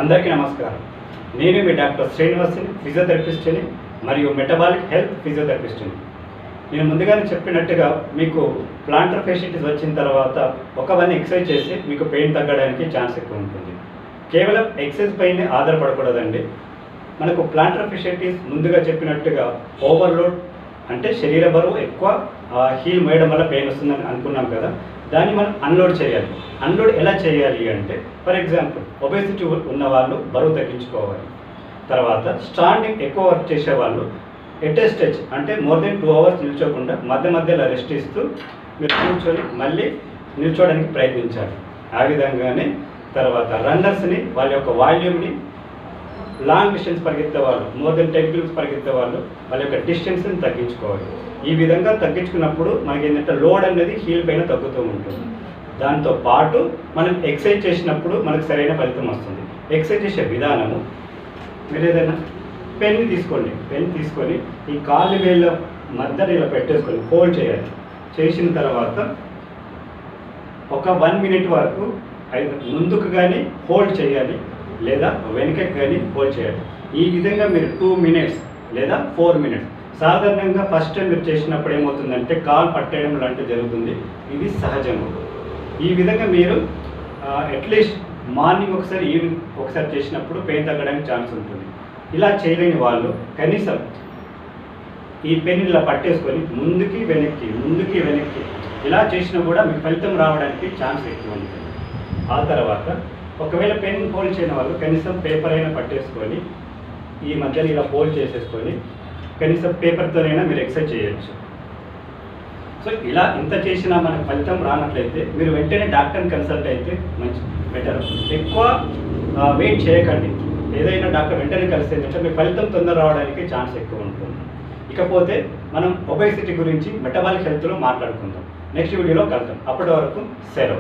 అందరికీ నమస్కారం. నేను మీ డాక్టర్ శ్రీనివాస్ని, ఫిజియోథెరపిస్ట్ని మరియు మెటబాలిక్ హెల్త్ ఫిజియోథెరపిస్ట్ని. నేను ముందుగానే చెప్పినట్టుగా మీకు ప్లాంటర్ ఫేషియటిస్ వచ్చిన తర్వాత ఒక 1 ఎక్సర్సైజ్ చేసి మీకు పెయిన్ తగ్గడానికి ఛాన్స్ ఎక్కువ ఉంటుంది. కేవలం ఎక్సర్సైజ్ పైనే ఆధారపడకూడదండి. మనకు ప్లాంటర్ ఫేషియటిస్ ముందుగా చెప్పినట్టుగా ఓవర్లోడ్ అంటే శరీర బరువు ఎక్కువ హీల్ మోయడం వల్ల పెయిన్ వస్తుందని అనుకున్నాం కదా, దాన్ని మనం అన్లోడ్ చేయాలి. అన్లోడ్ ఎలా చేయాలి అంటే, ఫర్ ఎగ్జాంపుల్ ఒబేసిటీ ఉన్న వాళ్ళు బరువు తగ్గించుకోవాలి. తర్వాత స్టాండింగ్ ఎక్కువ వర్క్ చేసేవాళ్ళు ఎట్ ఏ స్టెచ్ అంటే మోర్ దెన్ 2 అవర్స్ నిల్చోకుండా మధ్యలో రెస్ట్ ఇస్తూ మీరు కూర్చొని మళ్ళీ నిల్చోవడానికి ప్రయత్నించాలి. ఆ విధంగానే తర్వాత రన్నర్స్ని వాళ్ళ యొక్క వాల్యూమ్ని, లాంగ్ డిస్టెన్స్ పరిగెత్తే వాళ్ళు మోర్ దెన్ 10 కిలోమీటర్స్ పరిగెత్తే వాళ్ళు వాళ్ళ యొక్క డిస్టెన్స్ని తగ్గించుకోవాలి. ఈ విధంగా తగ్గించుకున్నప్పుడు మనకి ఏంటంటే లోడ్ అనేది హీల్ పైన తగ్గుతూ ఉంటుంది. దాంతో పాటు మనం ఎక్సర్సైజ్ చేసినప్పుడు మనకు సరైన ఫలితం వస్తుంది. ఎక్సర్సైజ్ చేసే విధానము, మీరు ఏదైనా పెన్ తీసుకొని ఈ కాళ్ళు వేళ్ళ మధ్యలో ఇలా పెట్టేసుకొని హోల్డ్ చేయాలి. చేసిన తర్వాత ఒక 1 మినిట్ వరకు ముందుకు కానీ హోల్డ్ చేయాలి, లేదా వెనుకకి కానీ హోల్డ్ చేయాలి. ఈ విధంగా మీరు 2 మినిట్స్ లేదా 4 మినిట్స్. సాధారణంగా ఫస్ట్ టైం మీరు చేసినప్పుడు ఏమవుతుందంటే కాలు పట్టేయడం లాంటివి జరుగుతుంది. ఇది సహజంగా. ఈ విధంగా మీరు అట్లీస్ట్ మార్నింగ్ ఒకసారి, ఈవినింగ్ ఒకసారి చేసినప్పుడు పెయిన్ తగ్గడానికి ఛాన్స్ ఉంటుంది. ఇలా చేయలేని వాళ్ళు కనీసం ఈ పెన్ ఇలా పట్టేసుకొని ముందుకి వెనక్కి ఇలా చేసినా కూడా మీకు ఫలితం రావడానికి ఛాన్స్ ఎక్కువ ఉంటుంది. ఆ తర్వాత ఒకవేళ పెన్ హోల్డ్ చేయని వాళ్ళు కనీసం పేపర్ అయినా పట్టేసుకొని ఈ మధ్యలో ఇలా హోల్డ్ చేసేసుకొని కనీసం పేపర్తోనైనా మీరు ఎక్సర్సైజ్ చేయొచ్చు. సో ఇలా ఇంత చేసినా మనకు ఫలితం రానట్లయితే మీరు వెంటనే డాక్టర్ని కన్సల్ట్ అయితే మంచి బెటర్. ఎక్కువ వెయిట్ చేయకండి. ఏదైనా డాక్టర్ వెంటనే కలిస్తే ఏంటంటే మీకు ఫలితం తొందర రావడానికి ఛాన్స్ ఎక్కువ ఉంటుంది. ఇకపోతే మనం ఒబేసిటీ గురించి మెటబాలిక్ హెల్త్లో మాట్లాడుకుందాం. నెక్స్ట్ వీడియోలో కలుద్దాం. అప్పటి వరకు సెలవు.